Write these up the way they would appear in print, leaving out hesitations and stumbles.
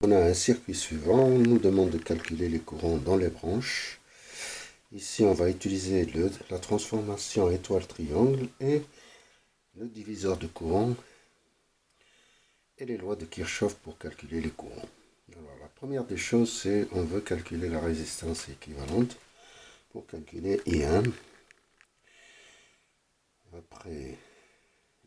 On a un circuit suivant, on nous demande de calculer les courants dans les branches. Ici, on va utiliser la transformation étoile-triangle et le diviseur de courant et les lois de Kirchhoff pour calculer les courants. Alors, la première des choses, c'est on veut calculer la résistance équivalente. Pour calculer I1, après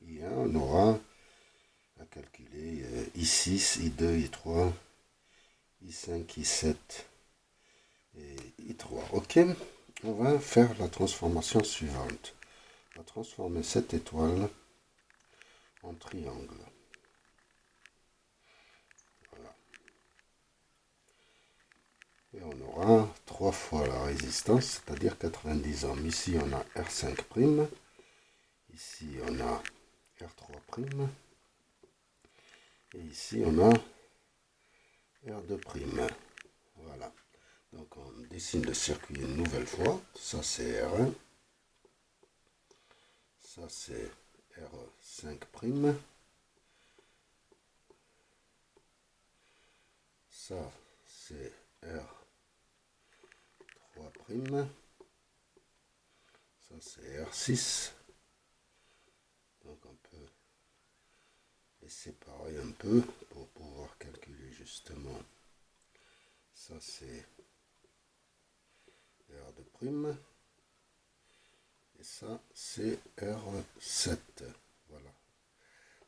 I1, on aura à calculer I6, I2, I3, I5, I7 et I3. Ok, on va faire la transformation suivante. On va transformer cette étoile en triangle. Voilà. Et on aura 3 fois la résistance, c'est-à-dire 90 ohms. Ici, on a R5'. Ici, on a R3'. Et ici, on a R2'. Voilà. Donc, on dessine le circuit une nouvelle fois. Ça, c'est R1. Ça, c'est R5'. Ça, c'est R3'. Ça, c'est R6. Donc, on peut les séparer un peu pour pouvoir calculer justement. Ça, c'est R2'. Et ça, c'est R7. Voilà.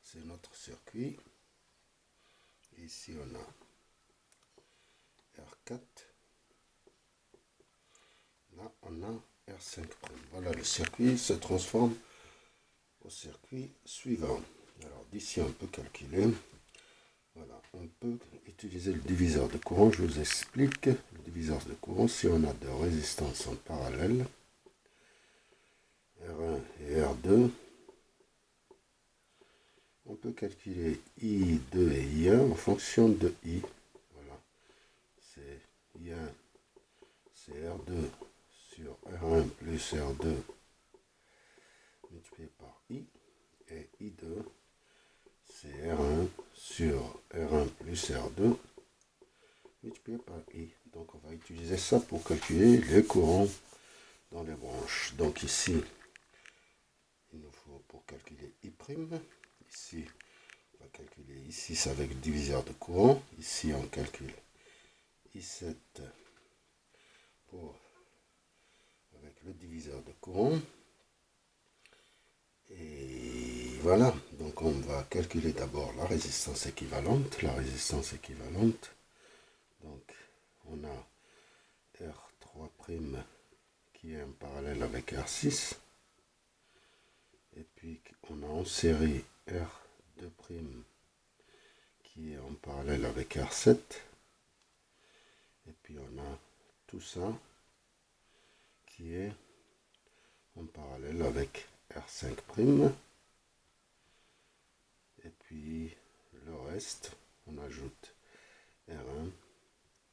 C'est notre circuit. Et ici, on a R4. Là, on a R5'. Voilà, le circuit se transforme au circuit suivant. Alors, d'ici, on peut calculer. Voilà, on peut utiliser le diviseur de courant. Je vous explique. Le diviseur de courant, si on a deux résistances en parallèle, R1 et R2, on peut calculer I2 et I1 en fonction de I. Voilà, c'est I1, c'est R2 sur R1 plus R2 multiplié par I. Et I2, c'est R1 sur R1 plus R2 multiplié par I. Donc on va utiliser ça pour calculer les courants dans les branches. Donc ici, il nous faut pour calculer I'. Ici, on va calculer I6 avec le diviseur de courant. Ici, on calcule I7 avec le diviseur de courant. Et voilà, donc on va calculer d'abord la résistance équivalente. La résistance équivalente, donc on a R3' qui est en parallèle avec R6. Et puis on a en série R2' qui est en parallèle avec R7. Et puis on a tout ça qui est en parallèle avec R5'. Et puis le reste, on ajoute R1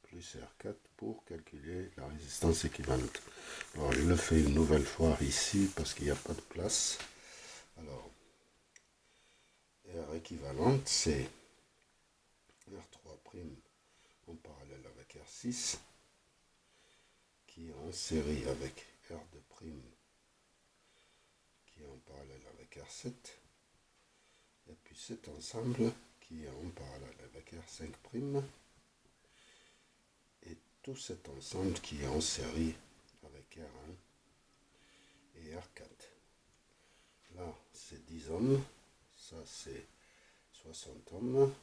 plus R4 pour calculer la résistance équivalente. Alors je le fais une nouvelle fois ici parce qu'il n'y a pas de place. Alors R équivalente, c'est R3' en parallèle avec R6 qui est en série avec R2' qui est en parallèle avec R7. Et puis cet ensemble qui est en parallèle avec R5'. Et tout cet ensemble qui est en série avec R1 et R4. Là, c'est 10 ohms. Ça, c'est 60 ohms.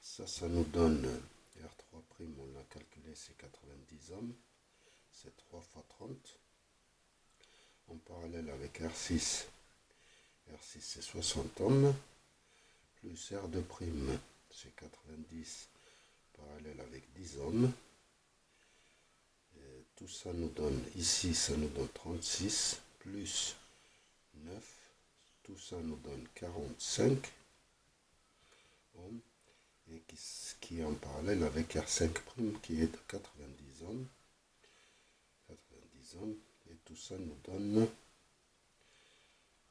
Ça nous donne R3', on l'a calculé, c'est 90 ohms. C'est 3 fois 30. En parallèle avec R6, R6 c'est 60 ohms. Plus R2', c'est 90 parallèle avec 10 ohms. Et tout ça nous donne, ici ça nous donne 36 plus 9. Tout ça nous donne 45 ohms. Et qui est en parallèle avec R5' qui est de 90 ohms. 90 ohms. Et tout ça nous donne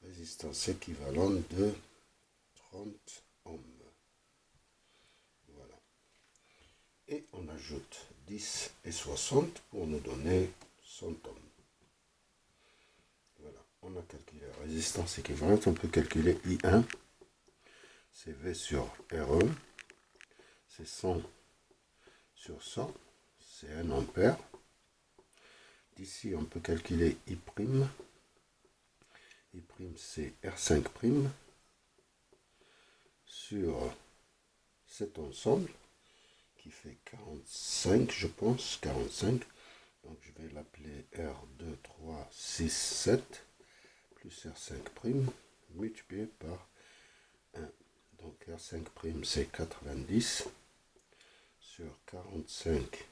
résistance équivalente de 30 ohms. ajoute 10 et 60 pour nous donner 100 ohms. Voilà, on a calculé la résistance équivalente. On peut calculer I1, c'est V sur RE, c'est 100 sur 100, c'est 1 ampère. D'ici, on peut calculer I'. I', c'est R5' sur cet ensemble qui fait 45, je pense, 45. Donc, je vais l'appeler R2, 3, 6, 7, plus R5' multiplié par 1. Donc, R5', c'est 90 sur 45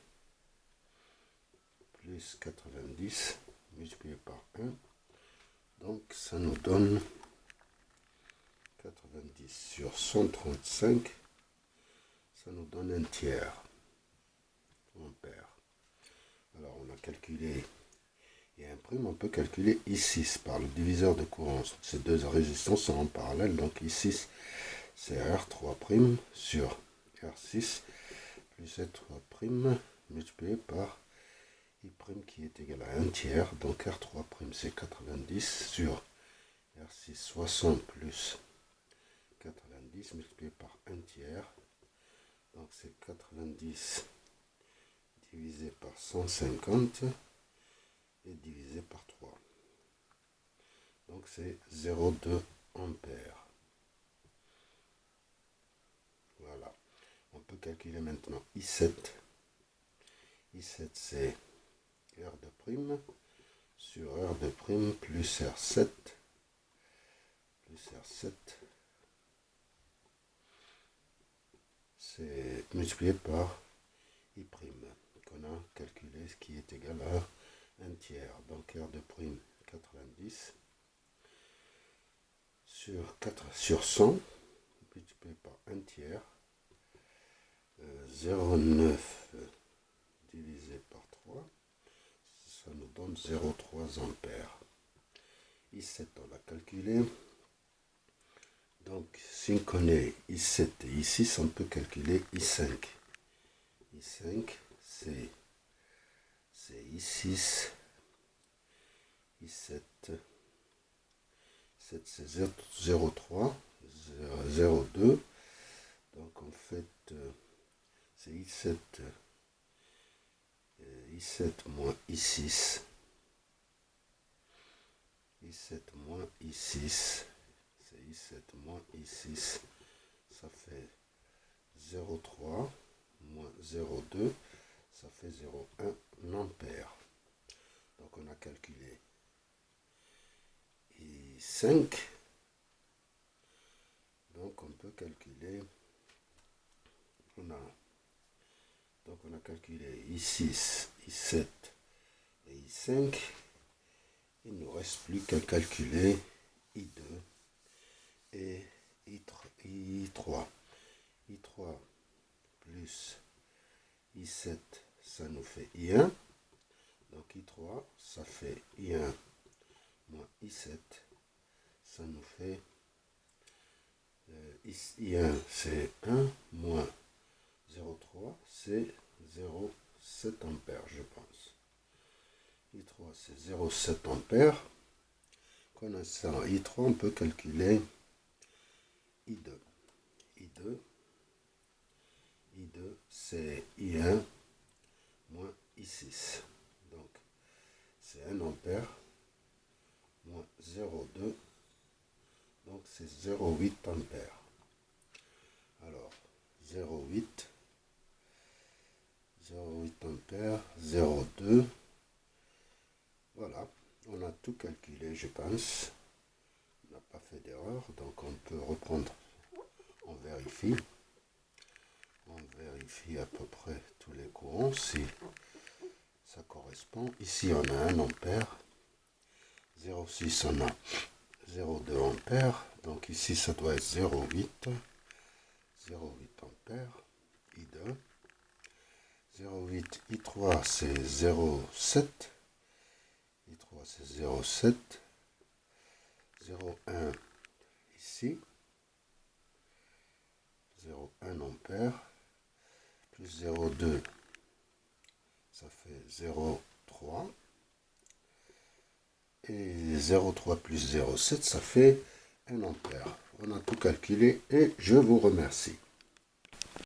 plus 90 multiplié par 1. Donc, ça nous donne 90 sur 135. Ça nous donne un tiers ampère. Alors, on a calculé I', on peut calculer I6 par le diviseur de courant. Ces deux résistances sont en parallèle, donc I6, c'est R3' sur R6 plus R3' multiplié par I' qui est égal à 1 tiers. Donc R3', c'est 90 sur R6, 60 plus 90 multiplié par 1 tiers. Donc c'est 90 divisé par 150 et divisé par 3. Donc c'est 0,2 ampères. Voilà. On peut calculer maintenant I7. I7 c'est R2' sur R2' plus R7 c'est multiplié par I' qu'on a calculé, ce qui est égal à 1 tiers. Donc R2' 90 sur 100 multiplié par 1 tiers. 0,9 divisé par 3, ça nous donne 0,3 ampères. I7, on l'a calculé. Donc, si on connaît I7 et I6, on peut calculer I5. I5, c'est I6. I7, c'est 0,3, 0,2. Donc, en fait, c'est I7 moins I6. I7 moins I6. C'est I7 moins I6. Ça fait 0,3 moins 0,2. Ça fait 0,1 ampère. Donc on a calculé I5. Donc on peut calculer. Donc on a calculé I6, I7 et I5. Il ne nous reste plus qu'à calculer I2 et I3. I3 plus I7, ça nous fait I1. Donc I3, ça fait I1 moins I7. Ça nous fait I1, c'est 1 moins 0,3, c'est 0,7 ampères, je pense. I3, c'est 0,7 ampères. Connaissant I3, on peut calculer I2. I2, c'est I1 moins I6. Donc, c'est 1 ampère moins 0,2. Donc, c'est 0,8 ampères. Alors, 0,8 ampères, 0,2. Voilà, on a tout calculé, je pense. On n'a pas fait d'erreur, donc on peut reprendre. On vérifie à peu près tous les courants si ça correspond. Ici on a 1 ampère, 0,6 on a 0,2 ampères, donc ici ça doit être 0,8 ampères. I2, 0,8 I3 c'est 0,7, I3 c'est 0,7, 0,1 ici, 0,1 ampère, plus 0,2 0,3. Et 0,3 plus 0,7, ça fait 1 ampère. On a tout calculé et je vous remercie.